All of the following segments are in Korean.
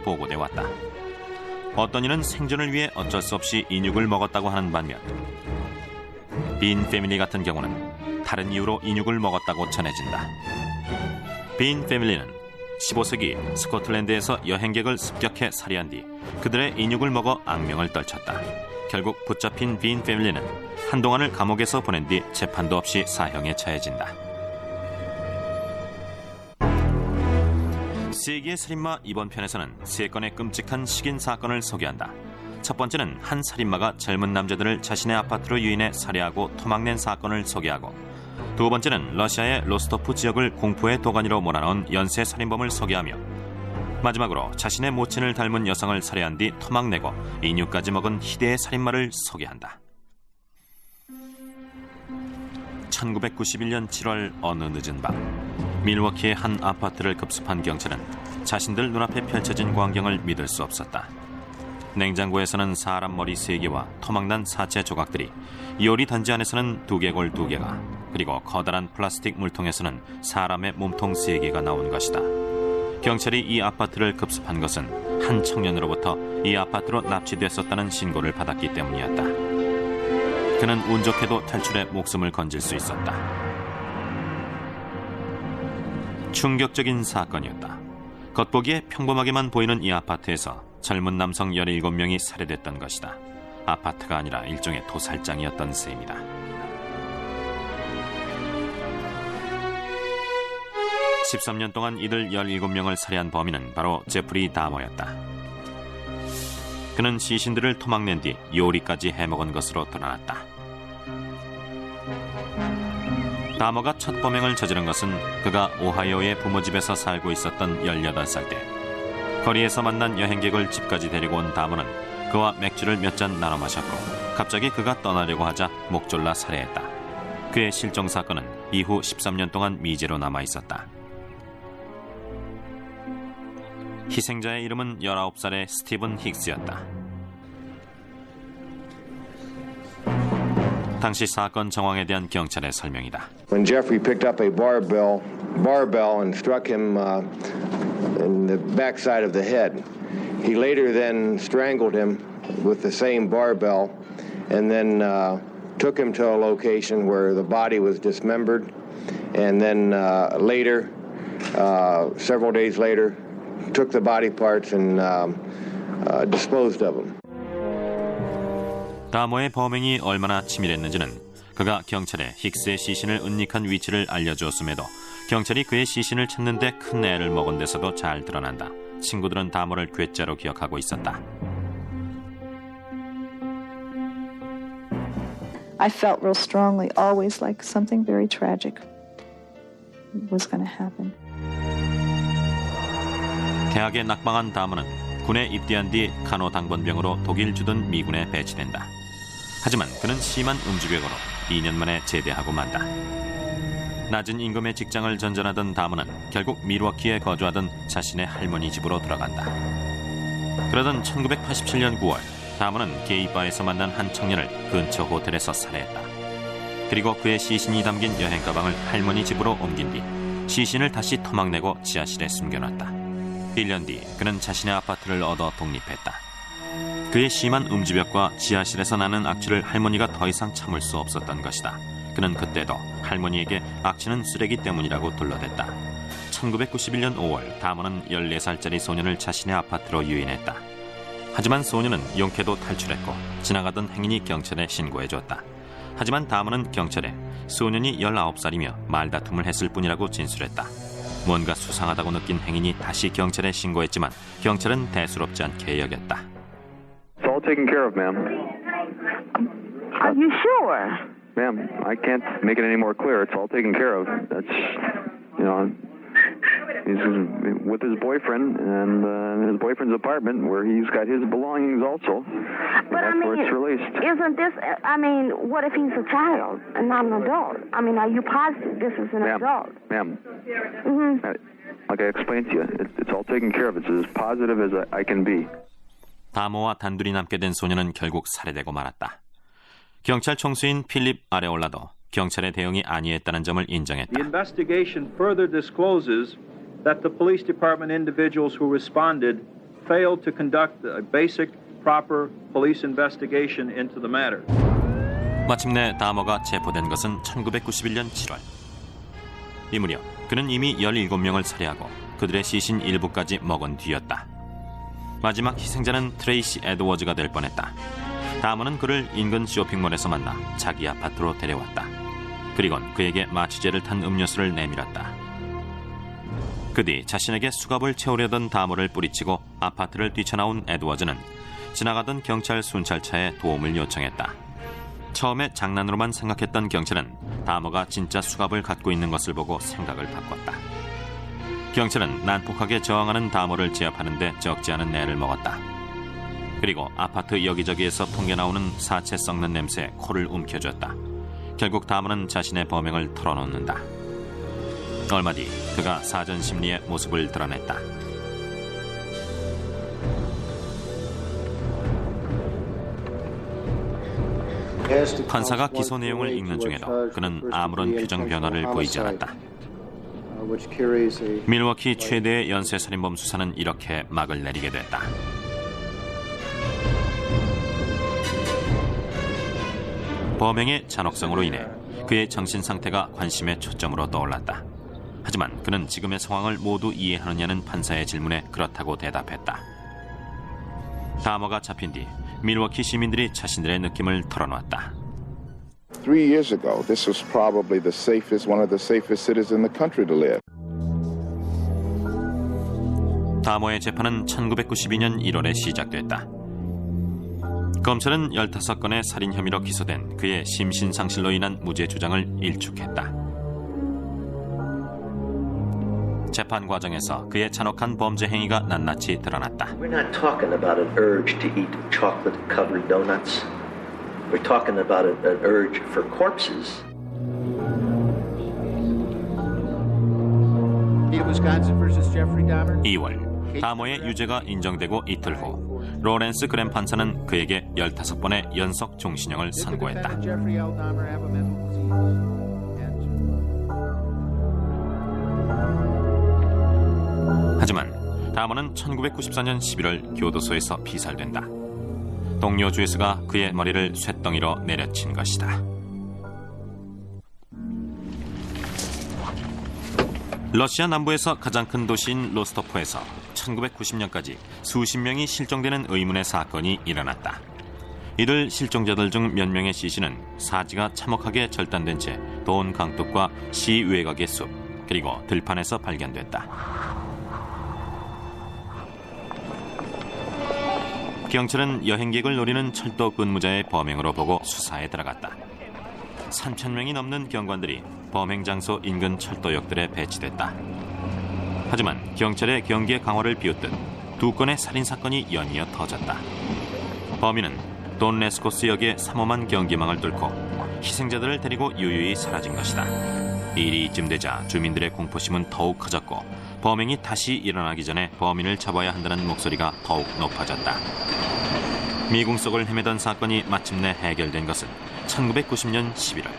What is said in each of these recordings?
보고돼 왔다. 어떤 이는 생존을 위해 어쩔 수 없이 인육을 먹었다고 하는 반면 빈 패밀리 같은 경우는 다른 이유로 인육을 먹었다고 전해진다. 빈 패밀리는 15세기 스코틀랜드에서 여행객을 습격해 살해한 뒤 그들의 인육을 먹어 악명을 떨쳤다. 결국 붙잡힌 빈 패밀리는 한동안을 감옥에서 보낸 뒤 재판도 없이 사형에 처해진다. 세기의 살인마 이번 편에서는 세 건의 끔찍한 식인 사건을 소개한다. 첫 번째는 한 살인마가 젊은 남자들을 자신의 아파트로 유인해 살해하고 토막낸 사건을 소개하고, 두 번째는 러시아의 로스토프 지역을 공포의 도가니로 몰아넣은 연쇄 살인범을 소개하며, 마지막으로 자신의 모친을 닮은 여성을 살해한 뒤 토막내고 인육까지 먹은 희대의 살인마를 소개한다. 1991년 7월 어느 늦은 밤, 밀워키의 한 아파트를 급습한 경찰은 자신들 눈앞에 펼쳐진 광경을 믿을 수 없었다. 냉장고에서는 사람 머리 3개와 토막난 사체 조각들이, 요리 단지 안에서는 두개골 2개가, 그리고 커다란 플라스틱 물통에서는 사람의 몸통 3개가 나온 것이다. 경찰이 이 아파트를 급습한 것은 한 청년으로부터 이 아파트로 납치됐었다는 신고를 받았기 때문이었다. 그는 운 좋게도 탈출해 목숨을 건질 수 있었다. 충격적인 사건이었다. 겉보기에 평범하게만 보이는 이 아파트에서 젊은 남성 17명이 살해됐던 것이다. 아파트가 아니라 일종의 도살장이었던 셈이다. (13년) 동안 이들 17명을 살해한 범인은 바로 제프리 다머였다. 그는 시신들을 토막낸 뒤 요리까지 해먹은 것으로 드러났다. 다머가 첫 범행을 저지른 것은 그가 오하이오의 부모집에서 살고 있었던 18살 때, 거리에서 만난 여행객을 집까지 데리고 온 다머는 그와 맥주를 몇 잔 나눠 마셨고, 갑자기 그가 떠나려고 하자 목졸라 살해했다. 그의 실종 사건은 이후 13년 동안 미제로 남아 있었다. 희생자의 이름은 19살의 스티븐 힉스였다. 당시 사건 정황에 대한 경찰의 설명이다. When Jeffrey picked up a barbell and struck him in the backside of the head, he later then strangled him with the same barbell and then took him to a location where the body was dismembered, and then later, several days later, took the body parts and disposed of them. 다머의 범행이 얼마나 치밀했는지는 그가 경찰에 힉스의 시신을 은닉한 위치를 알려주었음에도 경찰이 그의 시신을 찾는 데 큰 애를 먹은 데서도 잘 드러난다. 친구들은 다머를 괴짜로 기억하고 있었다. I felt real strongly always like something very tragic was going to happen. 대학에 낙방한 다머는 군에 입대한 뒤 간호당번병으로 독일 주둔 미군에 배치된다. 하지만 그는 심한 음주병으로 2년 만에 제대하고 만다. 낮은 임금의 직장을 전전하던 다머는 결국 밀워키에 거주하던 자신의 할머니 집으로 들어간다. 그러던 1987년 9월, 다머는 게이바에서 만난 한 청년을 근처 호텔에서 살해했다. 그리고 그의 시신이 담긴 여행 가방을 할머니 집으로 옮긴 뒤 시신을 다시 토막내고 지하실에 숨겨놨다. 1년 뒤 그는 자신의 아파트를 얻어 독립했다. 그의 심한 음주벽과 지하실에서 나는 악취를 할머니가 더 이상 참을 수 없었던 것이다. 그는 그때도 할머니에게 악취는 쓰레기 때문이라고 둘러댔다. 1991년 5월 다머는 14살짜리 소년을 자신의 아파트로 유인했다. 하지만 소년은 용케도 탈출했고 지나가던 행인이 경찰에 신고해줬다. 하지만 다머는 경찰에 소년이 19살이며 말다툼을 했을 뿐이라고 진술했다. 뭔가 수상하다고 느낀 행인이 다시 경찰에 신고했지만 경찰은 대수롭지 않게 여겼다. It's all taken care of, ma'am. Are you sure? Ma'am, I can't make it any more clear. It's all taken care of. That's, you know, he's with his boyfriend and his boyfriend's apartment where he's got his belongings also. But that's where it's released. Isn't this, I mean, what if he's a child and not an adult? I mean, are you positive this is an adult? Ma'am, Mm-hmm. like I explained to you, it's all taken care of. It's as positive as I can be. 다머와 단둘이 남게 된 소년은 결국 살해되고 말았다. 경찰 총수인 필립 아레올라도 경찰의 대응이 아니했다는 점을 인정했다. The investigation further discloses that the police department individuals who responded failed to conduct a basic, proper police investigation into the matter. 마침내 다머가 체포된 것은 1991년 7월. 이 무렵 그는 이미 17명을 살해하고 그들의 시신 일부까지 먹은 뒤였다. 마지막 희생자는 트레이시 에드워즈가 될 뻔했다. 다머는 그를 인근 쇼핑몰에서 만나 자기 아파트로 데려왔다. 그리곤 그에게 마취제를 탄 음료수를 내밀었다. 그 뒤 자신에게 수갑을 채우려던 다머를 뿌리치고 아파트를 뛰쳐나온 에드워즈는 지나가던 경찰 순찰차에 도움을 요청했다. 처음에 장난으로만 생각했던 경찰은 다머가 진짜 수갑을 갖고 있는 것을 보고 생각을 바꿨다. 경찰은 난폭하게 저항하는 다머를 제압하는데 적지 않은 애를 먹었다. 그리고 아파트 여기저기에서 풍겨나오는 사체 썩는 냄새에 코를 움켜쥐었다. 결국 다머는 자신의 범행을 털어놓는다. 얼마 뒤 그가 사전 심리의 모습을 드러냈다. 판사가 기소 내용을 읽는 중에도 그는 아무런 표정 변화를 보이지 않았다. 밀워키 최대의 연쇄살인범 수사는 이렇게 막을 내리게 됐다. 범행의 잔혹성으로 인해 그의 정신 상태가 관심의 초점으로 떠올랐다. 하지만 그는 지금의 상황을 모두 이해하느냐는 판사의 질문에 그렇다고 대답했다. 다머가 잡힌 뒤 밀워키 시민들이 자신들의 느낌을 털어놓았다. 3 years ago, this was probably the safest, one of the safest cities in the country to live. 다머의 재판은 1992년 1월에 시작됐다. 검찰은 15건의 살인 혐의로 기소된 그의 심신상실로 인한 무죄 주장을 일축했다. 재판 과정에서 그의 잔혹한 범죄 행위가 낱낱이 드러났다. We're not talking about an urge to eat chocolate-covered donuts. We're talking about an urge for corpses. Wisconsin versus Jeffrey Dahmer. 2월 다머의 유죄가 인정되고 이틀 후 로렌스 그램 판사는 그에게 15번의 연속 종신형을 선고했다. 하지만 다머는 1994년 11월 교도소에서 피살된다. 동료 주에스가 그의 머리를 쇳덩이로 내려친 것이다. 러시아 남부에서 가장 큰 도시인 로스토프에서 1990년까지 수십 명이 실종되는 의문의 사건이 일어났다. 이들 실종자들 중 몇 명의 시신은 사지가 참혹하게 절단된 채 돈 강둑과 시 외곽의 숲 그리고 들판에서 발견됐다. 경찰은 여행객을 노리는 철도 근무자의 범행으로 보고 수사에 들어갔다. 3,000명이 넘는 경관들이 범행 장소 인근 철도역들에 배치됐다. 하지만 경찰의 경계 강화를 비웃듯 2건의 살인사건이 연이어 터졌다. 범인은 돈 레스코스 역의 삼엄한 경계망을 뚫고 희생자들을 데리고 유유히 사라진 것이다. 일이 이쯤 되자 주민들의 공포심은 더욱 커졌고 범행이 다시 일어나기 전에 범인을 잡아야 한다는 목소리가 더욱 높아졌다. 미궁 속을 헤매던 사건이 마침내 해결된 것은 1990년 11월.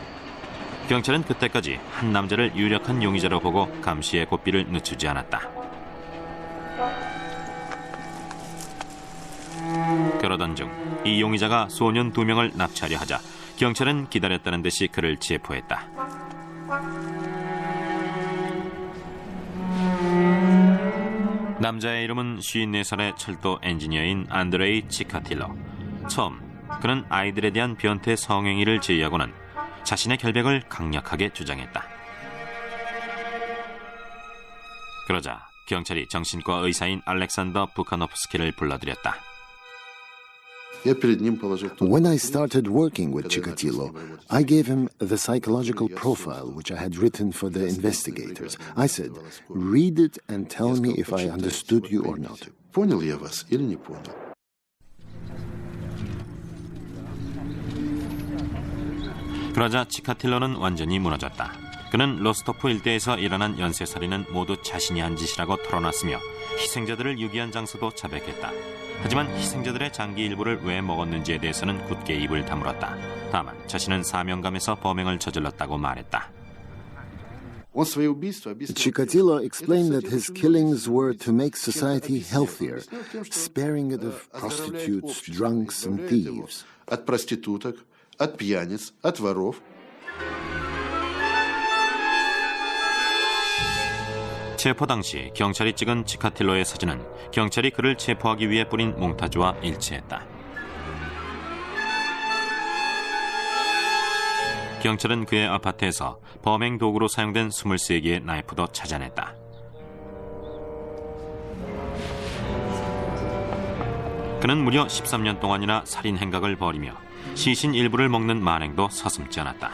경찰은 그때까지 한 남자를 유력한 용의자로 보고 감시의 고삐를 늦추지 않았다. 그러던 중 이 용의자가 소년 2명을 납치하려 하자 경찰은 기다렸다는 듯이 그를 체포했다. 남자의 이름은 54살의 철도 엔지니어인 안드레이 치카틸로. 처음 그는 아이들에 대한 변태 성행위를 제의하고는 자신의 결백을 강력하게 주장했다. 그러자 경찰이 정신과 의사인 알렉산더 부카노프스키를 불러들였다. When I started working with Chikatilo, I gave him the psychological profile which I had written for the investigators. I said, read it and tell me if I understood you or not. 그러자 치카틸로는 완전히 무너졌다. 그는 로스토프 일대에서 일어난 연쇄살인은 모두 자신이 한 짓이라고 털어놨으며 희생자들을 유기한 장소도 자백했다. 하지만 희생자들의 장기 일부를 왜 먹었는지에 대해서는 굳게 입을 다물었다. 다만 자신은 사명감에서 범행을 저질렀다고 말했다. Chikatilo explained that his killings were to make society healthier, sparing it of prostitutes, drunks, and thieves. От проституток, от пьяниц, от воров. 체포 당시 경찰이 찍은 치카틸로의 사진은 경찰이 그를 체포하기 위해 뿌린 몽타주와 일치했다. 경찰은 그의 아파트에서 범행 도구로 사용된 23개의 나이프도 찾아냈다. 그는 무려 13년 동안이나 살인 행각을 벌이며 시신 일부를 먹는 만행도 서슴지 않았다.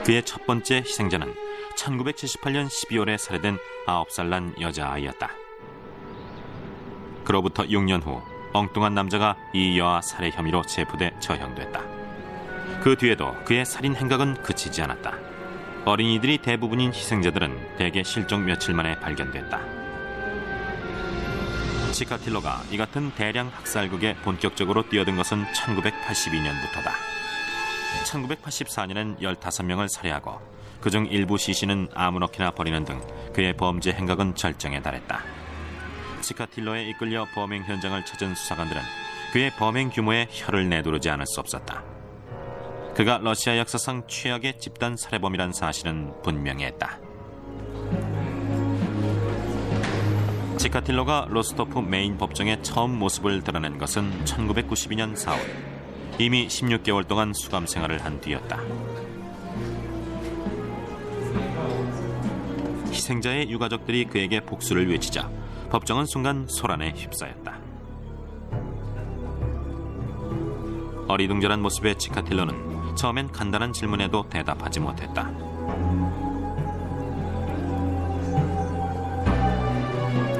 그의 첫 번째 희생자는 1978년 12월에 살해된 9살 난 여자아이였다. 그로부터 6년 후 엉뚱한 남자가 이 여아 살해 혐의로 체포돼 처형됐다. 그 뒤에도 그의 살인 행각은 그치지 않았다. 어린이들이 대부분인 희생자들은 대개 실종 며칠 만에 발견됐다. 치카틸로가 이 같은 대량 학살극에 본격적으로 뛰어든 것은 1982년부터다. 1984년엔 15명을 살해하고 그중 일부 시신은 아무렇게나 버리는 등 그의 범죄 행각은 절정에 달했다. 치카틸로에 이끌려 범행 현장을 찾은 수사관들은 그의 범행 규모에 혀를 내두르지 않을 수 없었다. 그가 러시아 역사상 최악의 집단 살해범이란 사실은 분명했다. 치카틸로가 로스토프 메인 법정에 처음 모습을 드러낸 것은 1992년 4월. 이미 16개월 동안 수감 생활을 한 뒤였다. 희생자의 유가족들이 그에게 복수를 외치자 법정은 순간 소란에 휩싸였다. 어리둥절한 모습의 치카틸로는 처음엔 간단한 질문에도 대답하지 못했다.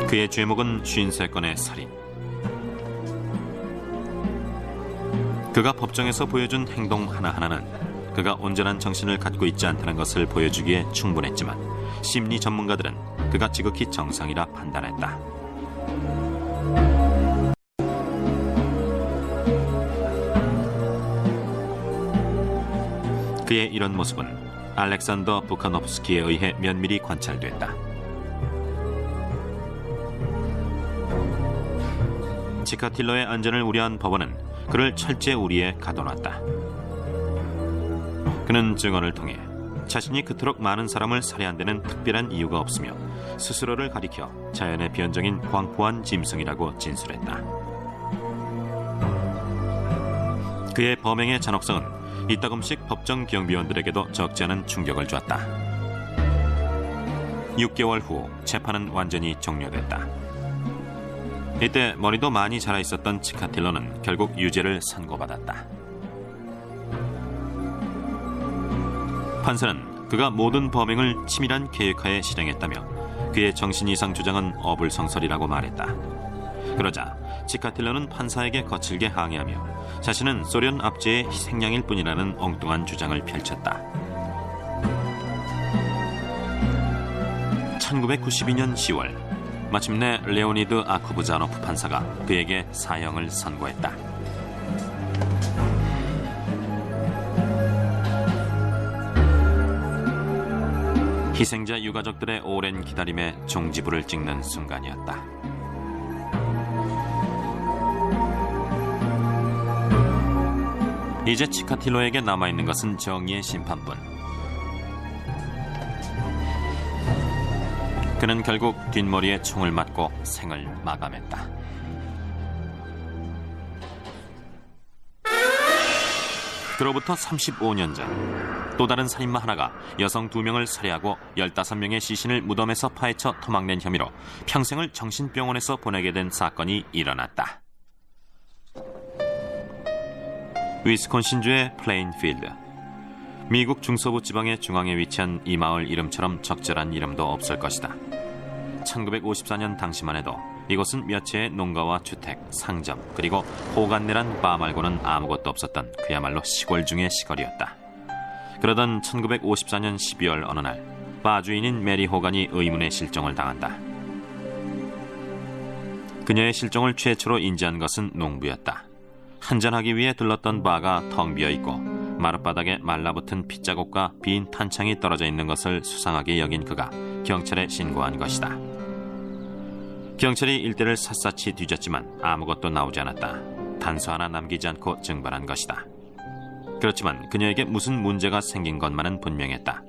그의 죄목은 53건의 살인. 그가 법정에서 보여준 행동 하나하나는 그가 온전한 정신을 갖고 있지 않다는 것을 보여주기에 충분했지만 심리 전문가들은 그가 지극히 정상이라 판단했다. 그의 이런 모습은 알렉산더 부카노프스키에 의해 면밀히 관찰됐다. 치카틸로의 안전을 우려한 법원은 그를 철제 우리에 가둬놨다. 그는 증언을 통해 자신이 그토록 많은 사람을 살해한 데는 특별한 이유가 없으며 스스로를 가리켜 자연의 변종인 광포한 짐승이라고 진술했다. 그의 범행의 잔혹성은 이따금씩 법정 경비원들에게도 적지 않은 충격을 주었다. 6개월 후 재판은 완전히 종료됐다. 이때 머리도 많이 자라 있었던 치카틸로는 결국 유죄를 선고받았다. 판사는 그가 모든 범행을 치밀한 계획하에 실행했다며 그의 정신 이상 주장은 어불성설이라고 말했다. 그러자 치카틸로는 판사에게 거칠게 항의하며 자신은 소련 압제의 희생양일 뿐이라는 엉뚱한 주장을 펼쳤다. 1992년 10월 마침내 레오니드 아쿠브자노프 판사가 그에게 사형을 선고했다. 희생자 유가족들의 오랜 기다림에 종지부를 찍는 순간이었다. 이제 치카틸로에게 남아있는 것은 정의의 심판뿐. 그는 결국 뒷머리에 총을 맞고 생을 마감했다. 그로부터 35년 전 또 다른 살인마 하나가 여성 2명을 살해하고 15명의 시신을 무덤에서 파헤쳐 토막낸 혐의로 평생을 정신병원에서 보내게 된 사건이 일어났다. 위스콘신주의 플레인필드. 미국 중서부 지방의 중앙에 위치한 이 마을 이름처럼 적절한 이름도 없을 것이다. 1954년 당시만 해도 이곳은 몇 채의 농가와 주택, 상점, 그리고 호간네란 바 말고는 아무것도 없었던 그야말로 시골 중의 시골이었다. 그러던 1954년 12월 어느 날 바 주인인 메리 호간이 의문의 실종을 당한다. 그녀의 실종을 최초로 인지한 것은 농부였다. 한잔하기 위해 들렀던 바가 텅 비어있고 마룻바닥에 말라붙은 핏자국과 빈 탄창이 떨어져 있는 것을 수상하게 여긴 그가 경찰에 신고한 것이다. 경찰이 일대를 샅샅이 뒤졌지만 아무것도 나오지 않았다. 단서 하나 남기지 않고 증발한 것이다. 그렇지만 그녀에게 무슨 문제가 생긴 것만은 분명했다.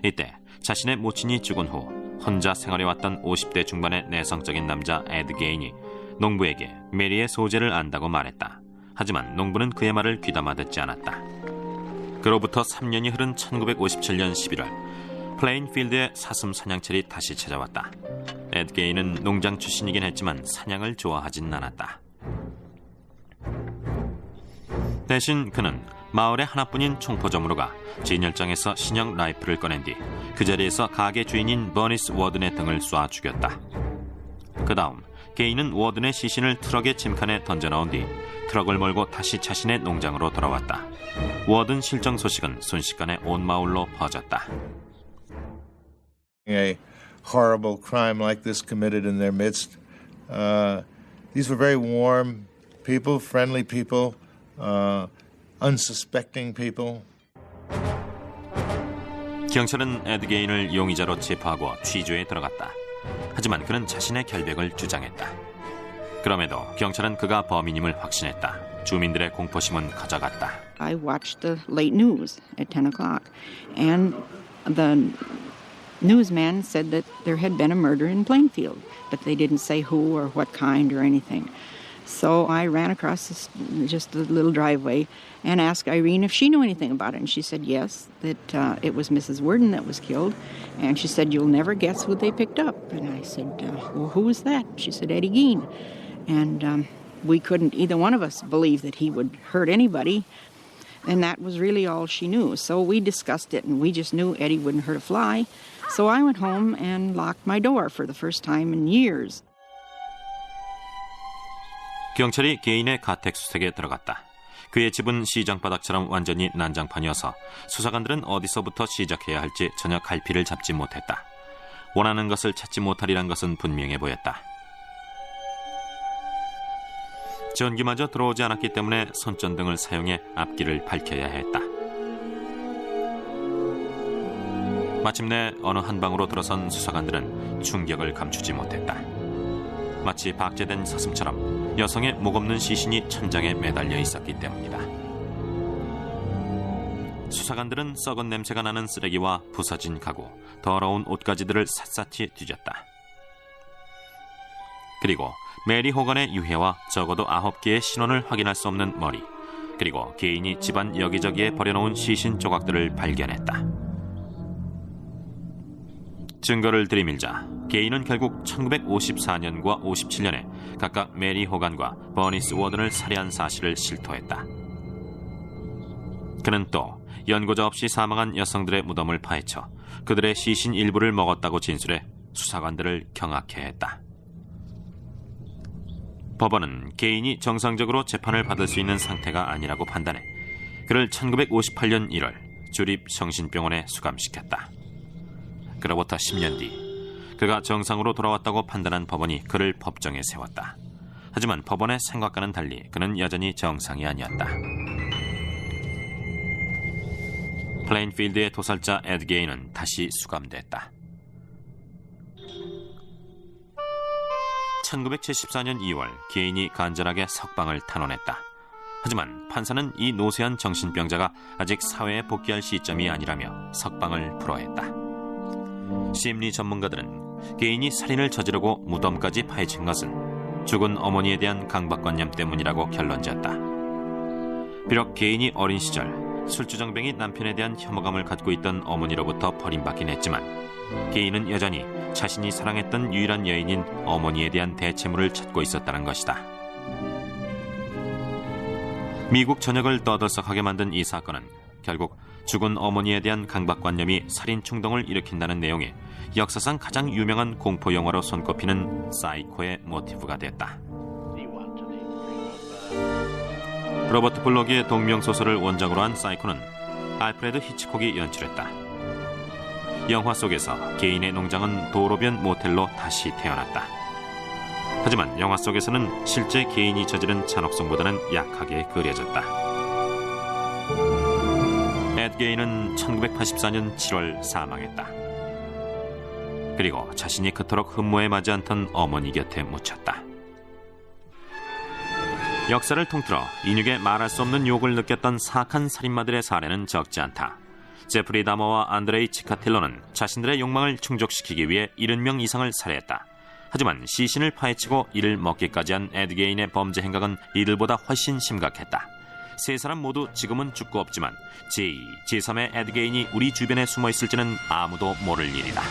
이때 자신의 모친이 죽은 후 혼자 생활해왔던 50대 중반의 내성적인 남자 에드 게인이 농부에게 메리의 소재를 안다고 말했다. 하지만 농부는 그의 말을 귀담아 듣지 않았다. 그로부터 3년이 흐른 1957년 11월 플레인필드의 사슴 사냥철이 다시 찾아왔다. 에드 게인은 농장 출신이긴 했지만 사냥을 좋아하진 않았다. 대신 그는 마을의 하나뿐인 총포점으로 가 진열장에서 신형 라이플을 꺼낸 뒤 그 자리에서 가게 주인인 버니스 워든의 등을 쏴 죽였다. 그 다음 게인은 워든의 시신을 트럭에 짐칸에 던져넣은 뒤 트럭을 몰고 다시 자신의 농장으로 돌아왔다. 워든 실종 소식은 순식간에 온 마을로 퍼졌다. A horrible crime like this committed in their midst. These were very warm people, friendly people, unsuspecting people. 경찰은 에드 게인을 용의자로 체포하고 취조에 들어갔다. 하지만 그는 자신의 결백을 주장했다. 그럼에도 경찰은 그가 범인임을 확신했다. 주민들의 공포심은 커져갔다. I watched the late news at 10 o'clock and the newsman said that there had been a murder in Plainfield, but they didn't say who or what kind or anything. So I ran across just the little driveway and asked Irene if she knew anything about it. And she said yes, that it was Mrs. Worden that was killed. And she said, you'll never guess who they picked up. And I said, well, who was that? She said, Eddie Gein. And we couldn't, either one of us, believe that he would hurt anybody. And that was really all she knew. So we discussed it, and we just knew Eddie wouldn't hurt a fly. So I went home and locked my door for the first time in years. 경찰이 게인의 가택 수색에 들어갔다. 그의 집은 시장바닥처럼 완전히 난장판이어서 수사관들은 어디서부터 시작해야 할지 전혀 갈피를 잡지 못했다. 원하는 것을 찾지 못하리란 것은 분명해 보였다. 전기마저 들어오지 않았기 때문에 손전등을 사용해 앞길을 밝혀야 했다. 마침내 어느 한 방으로 들어선 수사관들은 충격을 감추지 못했다. 마치 박제된 사슴처럼 여성의 목없는 시신이 천장에 매달려 있었기 때문이다. 수사관들은 썩은 냄새가 나는 쓰레기와 부서진 가구, 더러운 옷가지들을 샅샅이 뒤졌다. 그리고 메리 호건의 유해와 적어도 9개의 신원을 확인할 수 없는 머리, 그리고 게인이 집안 여기저기에 버려놓은 시신 조각들을 발견했다. 증거를 들이밀자 게인은 결국 1954년과 57년에 각각 메리 호간과 버니스 워든을 살해한 사실을 실토했다. 그는 또 연고자 없이 사망한 여성들의 무덤을 파헤쳐 그들의 시신 일부를 먹었다고 진술해 수사관들을 경악해 했다. 법원은 게인이 정상적으로 재판을 받을 수 있는 상태가 아니라고 판단해 그를 1958년 1월 주립 정신병원에 수감시켰다. 그로부터 10년 뒤 그가 정상으로 돌아왔다고 판단한 법원이 그를 법정에 세웠다. 하지만 법원의 생각과는 달리 그는 여전히 정상이 아니었다. 플레인필드의 도살자 에드 게인은 다시 수감됐다. 1974년 2월 게인이 간절하게 석방을 탄원했다. 하지만 판사는 이 노쇠한 정신병자가 아직 사회에 복귀할 시점이 아니라며 석방을 불허했다. 심리 전문가들은 게인이 살인을 저지르고 무덤까지 파헤친 것은 죽은 어머니에 대한 강박관념 때문이라고 결론지었다. 비록 게인이 어린 시절 술주정뱅이 남편에 대한 혐오감을 갖고 있던 어머니로부터 버림받긴 했지만 게인은 여전히 자신이 사랑했던 유일한 여인인 어머니에 대한 대체물을 찾고 있었다는 것이다. 미국 전역을 떠들썩하게 만든 이 사건은 결국 죽은 어머니에 대한 강박관념이 살인 충동을 일으킨다는 내용의 역사상 가장 유명한 공포 영화로 손꼽히는 사이코의 모티브가 됐다. 로버트 블록의 동명소설을 원작으로 한 사이코는 알프레드 히치콕이 연출했다. 영화 속에서 게인의 농장은 도로변 모텔로 다시 태어났다. 하지만 영화 속에서는 실제 개인이 저지른 잔혹성보다는 약하게 그려졌다. 에드 게인은 1984년 7월 사망했다. 그리고 자신이 그토록 흠모에 맞지 않던 어머니 곁에 묻혔다. 역사를 통틀어 인육에 말할 수 없는 욕을 느꼈던 사악한 살인마들의 사례는 적지 않다. 제프리 다머와 안드레이 치카틸로는 자신들의 욕망을 충족시키기 위해 70명 이상을 살해했다. 하지만 시신을 파헤치고 이를 먹기까지 한 에드 게인의 범죄 행각은 이들보다 훨씬 심각했다. 세 사람 모두 지금은 죽고 없지만 제2, 제3의 에드 게인이 우리 주변에 숨어 있을지는 아무도 모를 일이다.